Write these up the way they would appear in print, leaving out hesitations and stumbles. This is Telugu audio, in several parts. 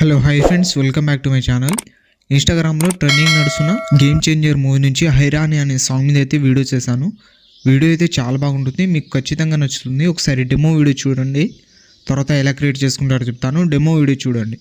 Hello hi friends, welcome back to my channel. ఇన్స్టాగ్రామ్లో ట్రెండింగ్ నడుస్తున్న గేమ్ చేంజర్ మూవీ నుంచి హైరాని అనే సాంగ్ మీద అయితే వీడియో చేశాను. వీడియో అయితే చాలా బాగుంటుంది, మీకు ఖచ్చితంగా నచ్చుతుంది. ఒకసారి డెమో వీడియో చూడండి, తర్వాత ఎలా క్రియేట్ చేసుకుంటారో చెప్తాను. డెమో వీడియో చూడండి.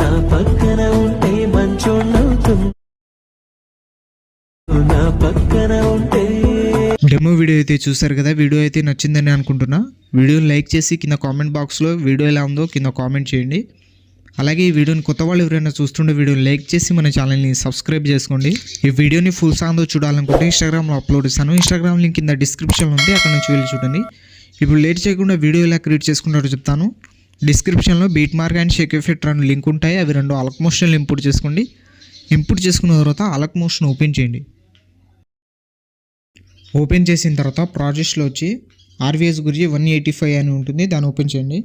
నా పక్కన ఉంటే మంచోళ్ళవుతుంది, నా పక్కన ఉంటే. డెమో వీడియో అయితే చూసారు కదా, వీడియో అయితే నచ్చిందని అనుకుంటున్నా. వీడియోని లైక్ చేసి కింద కామెంట్ బాక్స్లో వీడియో ఎలా ఉందో కింద కామెంట్ చేయండి. అలాగే ఈ వీడియోని కొత్త వాళ్ళు ఎవరైనా చూస్తుంటే వీడియోని లైక్ చేసి మన ఛానల్ని సబ్స్క్రైబ్ చేసుకోండి. ఈ వీడియోని ఫుల్ సాంగ్తో చూడాలనుకుంటే ఇన్స్టాగ్రామ్లో అప్లోడ్ చేస్తాను. ఇన్స్టాగ్రామ్ లింక్ కింద డిస్క్రిప్షన్లో ఉంది, అక్కడ నుంచి వెళ్ళి చూడండి. ఇప్పుడు లేట్ చేయకుండా వీడియో ఎలా క్రియేట్ చేసుకుంటారో చెప్తాను. డిస్క్రిప్షన్లో beat mark and Sheikh effect రెండు లింక్ ఉంటాయి. అవి రెండు అలక్ మోషన్లు ఇంపోర్ట్ చేసుకోండి. ఇంపోర్ట్ చేసుకున్న తర్వాత అలక్ మోషన్ ఓపెన్ చేయండి. ఓపెన్ చేసిన తర్వాత ప్రాజెక్ట్స్లో వచ్చి ఆర్వీఎస్ గురించి 185 అని ఉంటుంది, దాన్ని ఓపెన్ చేయండి.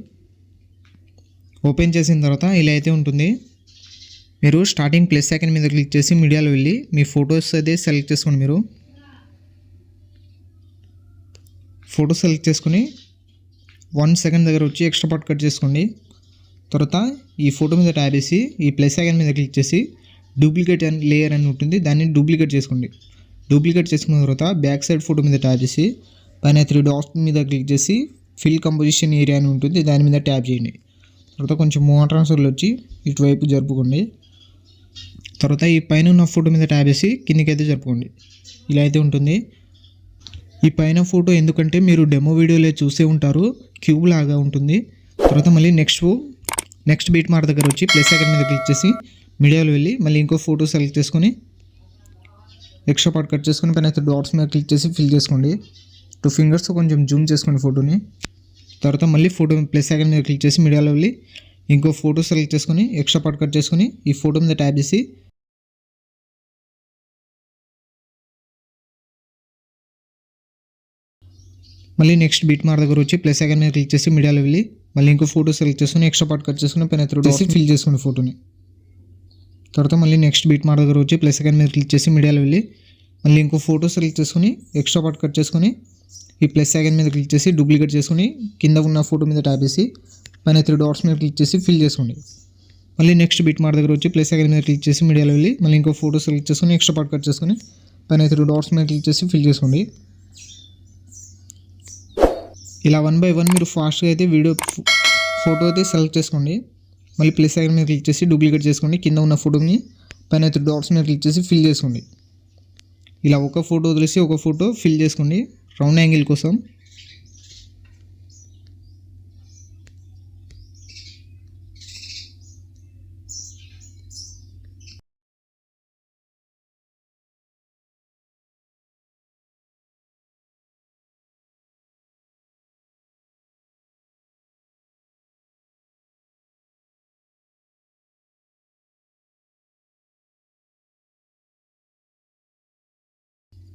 ఓపెన్ చేసిన తర్వాత ఇలా అయితే ఉంటుంది. మీరు స్టార్టింగ్ ప్లస్ సెకండ్ మీద క్లిక్ చేసి మీడియాలో వెళ్ళి మీ ఫొటోస్ అయితే సెలెక్ట్ చేసుకోండి. మీరు ఫోటో సెలెక్ట్ చేసుకుని 1 సెకండ్ దగ్గర వచ్చి ఎక్స్ట్రా పార్ట్ కట్ చేసుకోండి. తర్వాత ఈ ఫోటో మీద ట్యాబ్ చేసి ఈ ప్లస్ సెకండ్ మీద క్లిక్ చేసి డూప్లికేట్ అండ్ లేయర్ అని ఉంటుంది, దాన్ని డూప్లికేట్ చేసుకోండి. డూప్లికేట్ చేసుకున్న తర్వాత బ్యాక్ సైడ్ ఫోటో మీద ట్యాబ్ చేసి పైన 3 డాట్స్ మీద క్లిక్ చేసి ఫిల్ కంపోజిషన్ ఏరియా అని ఉంటుంది, దాని మీద ట్యాబ్ చేయండి. తర్వాత కొంచెం మూవ్ ట్రాన్స్ఫర్లు వచ్చి ఇటువైపు జరుపుకోండి. తర్వాత ఈ పైన ఉన్న ఫోటో మీద ట్యాబ్ చేసి కిందికి అయితే జరుపుకోండి. ఇలా అయితే ఉంటుంది. ఈ పైన ఫోటో ఎందుకంటే మీరు డెమో వీడియోలో చూసే ఉంటారు, క్యూబ్ లాగా ఉంటుంది. తర్వాత మళ్ళీ నెక్స్ట్ బీట్ మార్క్ దగ్గర వచ్చి ప్లస్ సెకండ్ మీద క్లిక్ చేసి మీడియాలో వెళ్ళి మళ్ళీ ఇంకో ఫోటో సెలెక్ట్ చేసుకొని ఎక్స్ట్రా పార్ట్ కట్ చేసుకొని పైన డాట్స్ మీద క్లిక్ చేసి ఫిల్ చేసుకోండి. 2 ఫింగర్స్తో కొంచెం జూమ్ చేసుకోండి ఫోటోని. తర్వాత మళ్ళీ ఫోటో ప్లస్ సెకండ్ మీద క్లిక్ చేసి మీడియాలో వెళ్ళి ఇంకో ఫోటో సెలెక్ట్ చేసుకొని ఎక్స్ట్రా పార్ట్ కట్ చేసుకొని ఈ ఫోటో మీద ట్యాబ్ చేసి మళ్ళీ నెక్స్ట్ బీట్ మార్క్ దగ్గర వచ్చి ప్లస్ సెకండ్ మీద క్లిక్ చేసి మీడియాలో వెళ్ళి మళ్ళీ ఇంకో ఫోటో సెలెక్ట్ చేసుకొని ఎక్స్ట్రా పార్ట్ కట్ చేసుకుని పైన చేసి ఫిల్ చేసుకుని ఫోటోని. తర్వాత మళ్ళీ నెక్స్ట్ బీట్ మార్క్ దగ్గర వచ్చి ప్లస్ సెకండ్ మీద క్లిక్ చేసి మీడియాలో వెళ్ళి మళ్ళీ ఇంకో ఫోటో సెలెక్ట్ చేసుకుని ఎక్స్ట్రా పార్ట్ కట్ చేసుకొని ఈ ప్లస్ సెకండ్ మీద క్లిక్ చేసి డూప్లికేట్ చేసుకుని కింద ఉన్న ఫోటో మీద ట్యాబ్ చేసి పైన 3 డాట్స్ మీద క్లిక్ చేసి ఫిల్ చేసుకోండి. మళ్ళీ నెక్స్ట్ బీట్ మార్క్ దగ్గర వచ్చి ప్లస్ సెకండ్ మీద క్లిక్ చేసి మీడియాలో వెళ్ళి మళ్ళీ ఇంకో ఫోటో సెలెక్ట్ చేసుకుని ఎక్స్ట్రా పార్ట్ కట్ చేసుకొని పైన 3 డాట్స్ మీద క్లిక్ చేసి ఫిల్ చేసుకోండి. ఇలా 1 by 1 మీరు ఫాస్ట్గా అయితే ఫోటో అయితే సెలెక్ట్ చేసుకోండి. మళ్ళీ ప్లస్ సెకండ్ మీద క్లిక్ చేసి డూప్లికేట్ చేసుకోండి. కింద ఉన్న ఫోటోని పైన 3 డాట్స్ మీద క్లిక్ చేసి ఫిల్ చేసుకోండి. ఇలా ఒక ఫోటో వదిలేసి ఒక ఫోటో ఫిల్ చేసుకోండి రౌండ్ యాంగిల్ కోసం.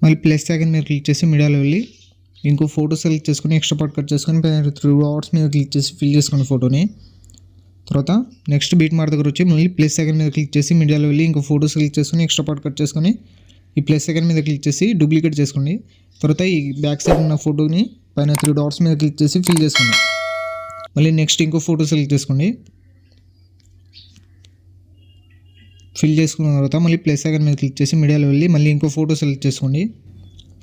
మళ్ళీ ప్లస్ సెకండ్ మీద క్లిక్ చేసి మీడియాలో వెళ్ళి ఇంకో ఫోటో సెలెక్ట్ చేసుకుని ఎక్స్ట్రా పార్ట్ కట్ చేసుకొని 3 డాట్స్ మీద క్లిక్ చేసి ఫిల్ చేసుకోండి ఫోటోని. తర్వాత నెక్స్ట్ బీట్ మార్క్ దగ్గర వచ్చి మళ్ళీ ప్లస్ సెకండ్ మీద క్లిక్ చేసి మీడియాలో వెళ్ళి ఇంకో ఫోటో సెలెక్ట్ చేసుకొని ఎక్స్ట్రా పార్ట్ కట్ చేసుకొని ఈ ప్లస్ సెకండ్ మీద క్లిక్ చేసి డూప్లికేట్ చేసుకోండి. తర్వాత ఈ బ్యాక్ సైడ్ ఉన్న ఫోటోని పైన 3 డాట్స్ మీద క్లిక్ చేసి ఫిల్ చేసుకోండి. మళ్ళీ నెక్స్ట్ ఇంకో ఫోటో సెలెక్ట్ చేసుకోండి. ఫిల్ చేసుకున్న తర్వాత మళ్ళీ ప్లస్ సెకండ్ మీద క్లిక్ చేసి మీడియాలో వెళ్ళి మళ్ళీ ఇంకో ఫోటో సెలెక్ట్ చేసుకోండి.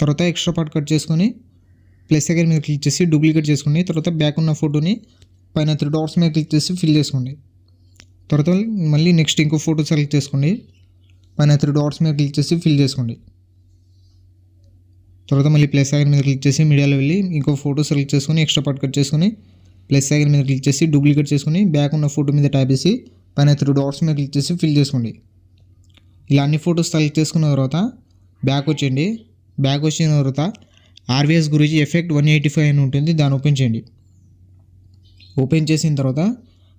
తర్వాత ఎక్స్ట్రా పార్ట్ కట్ చేసుకొని ప్లస్ సెకండ్ మీద క్లిక్ చేసి డూప్లికేట్ చేసుకోండి. తర్వాత బ్యాక్ ఉన్న ఫోటోని పైన 3 డాట్స్ మీద క్లిక్ చేసి ఫిల్ చేసుకోండి. తర్వాత మళ్ళీ నెక్స్ట్ ఇంకో ఫోటో సెలెక్ట్ చేసుకోండి. పైన 3 డాట్స్ మీద క్లిక్ చేసి ఫిల్ చేసుకోండి. తర్వాత మళ్ళీ ప్లస్ సెకండ్ మీద క్లిక్ చేసి మీడియాలో వెళ్ళి ఇంకో ఫోటో సెలెక్ట్ చేసుకొని ఎక్స్ట్రా పార్ట్ కట్ చేసుకొని ప్లస్ సెకండ్ మీద క్లిక్ చేసి డూప్లికేట్ చేసుకొని బ్యాక్ ఉన్న ఫోటో మీద ట్యాబ్ చేసి పైన 3 డాట్స్ మీద క్లిక్ చేసి ఫిల్ చేసుకోండి. ఇలా అన్ని ఫొటోస్ సెలెక్ట్ చేసుకున్న తర్వాత బ్యాక్ వచ్చేయండి. బ్యాక్ వచ్చిన తర్వాత ఆర్వీఎస్ గురించి ఎఫెక్ట్ 185 అని ఉంటుంది, దాన్ని ఓపెన్ చేయండి. ఓపెన్ చేసిన తర్వాత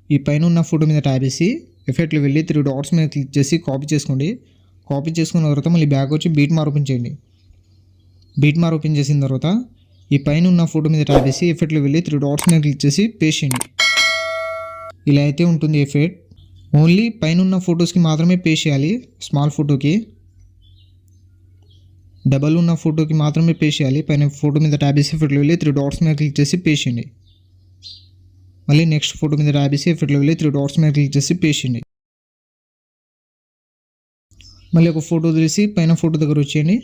ఈ పైన ఉన్న ఫోటో మీద ట్యాబ్ చేసి ఎఫెక్ట్లో వెళ్ళి 3 డాట్స్ మీద క్లిక్ చేసి కాపీ చేసుకోండి. కాపీ చేసుకున్న తర్వాత మళ్ళీ బ్యాక్ వచ్చి బీట్ మార్క్ ఓపెన్ చేయండి. బీట్ మార్క్ ఓపెన్ చేసిన తర్వాత ఈ పైన ఉన్న ఫోటో మీద ట్యాప్ చేసి ఎఫెక్ట్లో వెళ్ళి 3 డాట్స్ మీద క్లిక్ చేసి పేస్ట్ చేయండి. ఇలా అయితే ఉంటుంది ఎఫెక్ట్. ఓన్లీ పైన ఉన్న ఫొటోస్కి మాత్రమే పేస్ట్ చేయాలి. స్మాల్ ఫోటోకి, డబల్ ఉన్న ఫోటోకి మాత్రమే పేస్ట్ చేయాలి. పైన ఫోటో మీద ట్యాప్ చేసి ఎఫెక్ట్లో వెళ్ళి 3 డాట్స్ మీద క్లిక్ చేసి పేస్ట్ చేయండి. మళ్ళీ నెక్స్ట్ ఫోటో మీద ట్యాప్ చేసి ఎఫెక్ట్లో వెళ్ళి 3 డాట్స్ మీద క్లిక్ చేసి పేస్ట్ చేయండి. మళ్ళీ ఒక ఫోటో తీసి పైన ఫోటో దగ్గర వచ్చేయండి.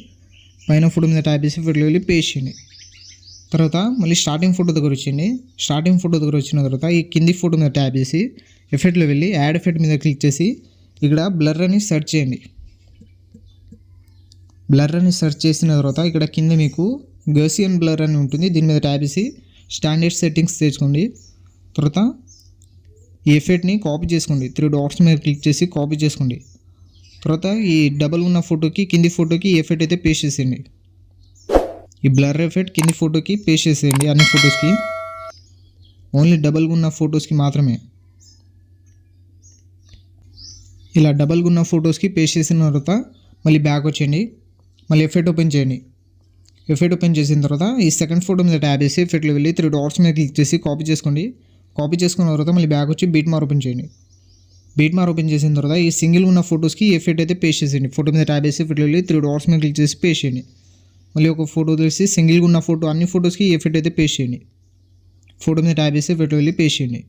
పైన ఫోటో మీద ట్యాప్ చేసి ఎఫెక్ట్లో వెళ్ళి పేస్ట్ చేయండి. తర్వాత మళ్ళీ స్టార్టింగ్ ఫోటో దగ్గర వచ్చేయండి. స్టార్టింగ్ ఫోటో దగ్గర వచ్చిన తర్వాత ఈ కింది ఫోటో మీద ట్యాప్ చేసి ఎఫెక్ట్లో వెళ్ళి యాడ్ ఎఫెక్ట్ మీద క్లిక్ చేసి ఇక్కడ బ్లర్ అని సెర్చ్ చేయండి. బ్లర్ అని సెర్చ్ చేసిన తర్వాత ఇక్కడ కింద మీకు గౌసియన్ బ్లర్ అని ఉంటుంది. దీని మీద ట్యాప్ చేసి స్టాండర్డ్ సెట్టింగ్స్ తెచ్చుకోండి. తర్వాత ఈ ఎఫెక్ట్ని కాపీ చేసుకోండి. 3 డాట్స్ మీద క్లిక్ చేసి కాపీ చేసుకోండి. తర్వాత ఈ డబల్ ఉన్న ఫోటోకి కింది ఫోటోకి ఈ ఎఫెక్ట్ అయితే పేస్ట్ చేసేయండి. ఈ బ్లర్ ఎఫెక్ట్ కింది ఫోటోకి పేస్ట్ చేసేయండి. అన్ని ఫొటోస్కి, ఓన్లీ డబల్గా ఉన్న ఫొటోస్కి మాత్రమే. ఇలా డబల్గా ఉన్న ఫొటోస్కి పేస్ట్ చేసిన తర్వాత మళ్ళీ బ్యాక్ వచ్చేయండి. మళ్ళీ ఎఫెక్ట్ ఓపెన్ చేయండి. ఎఫెక్ట్ ఓపెన్ చేసిన తర్వాత ఈ సెకండ్ ఫోటో మీద ట్యాప్ చేసి ఎఫెక్ట్లో వెళ్ళి 3 డాట్స్ మీద క్లిక్ చేసి కాపీ చేసుకోండి. కాపీ చేసుకున్న తర్వాత మళ్ళీ బ్యాక్ వచ్చి బీట్ మార్క్ ఓపెన్ చేయండి. బీట్ మార్క్ ఓపెన్ చేసిన తర్వాత ఈ సింగిల్ ఉన్న ఫొటోస్కి ఎఫెక్ట్ అయితే పేస్ట్ చేసేయండి. ఫోటో మీద ట్యాప్ చేసి ఎఫెక్ట్లో వెళ్ళి 3 డాట్స్ మీద క్లిక్ చేసి పేస్ట్ చేయండి. మళ్ళీ ఒక ఫోటో తీసి సింగిల్గా ఉన్న ఫోటో అన్ని ఫొటోస్కి ఎఫెక్ట్ అయితే పేస్ట్ చేయండి. ఫోటో మీద ట్యాప్ చేసి ఎఫెక్ట్లో వెళ్ళి పేస్ట్ చేయండి.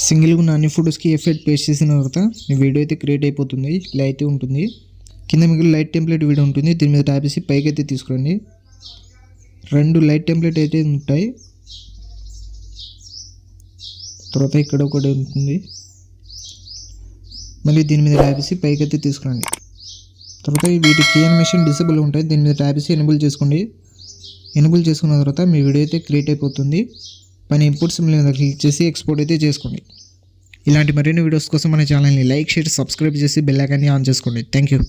సింగిల్గా ఉన్న అన్ని ఫొటోస్కి ఎఫెక్ట్ పేస్ట్ చేసిన తర్వాత మీ వీడియో అయితే క్రియేట్ అయిపోతుంది. ఇలా అయితే ఉంటుంది. కింద మీకు లైట్ టెంప్లెట్ వీడియో ఉంటుంది. దీని మీద ట్యాప్ చేసి పైకి అయితే తీసుకురండి. 2 లైట్ టెంప్లెట్ అయితే ఉంటాయి. తర్వాత ఇక్కడ ఒకటి ఉంటుంది. మళ్ళీ దీని మీద ట్యాప్ చేసి పైకి అయితే తీసుకురండి. తర్వాత వీటి కీ యానిమేషన్ డిసేబుల్ ఉంటాయి. దీని మీద ట్యాప్ చేసి ఎనేబుల్ చేసుకోండి. ఎనేబుల్ చేసుకున్న తర్వాత మీ వీడియో అయితే క్రియేట్ అయిపోతుంది. పైన ఇంపోర్ట్ సింబల్ మీద క్లిక్ చేసి ఎక్స్పోర్ట్ అయితే చేసుకోండి. ఇలాంటి మరిన్ని వీడియోస్ కోసం మన ఛానల్ని లైక్, షేర్, సబ్స్క్రైబ్ చేసి బెల్ ఐకాన్ని ఆన్ చేసుకోండి. Thank you.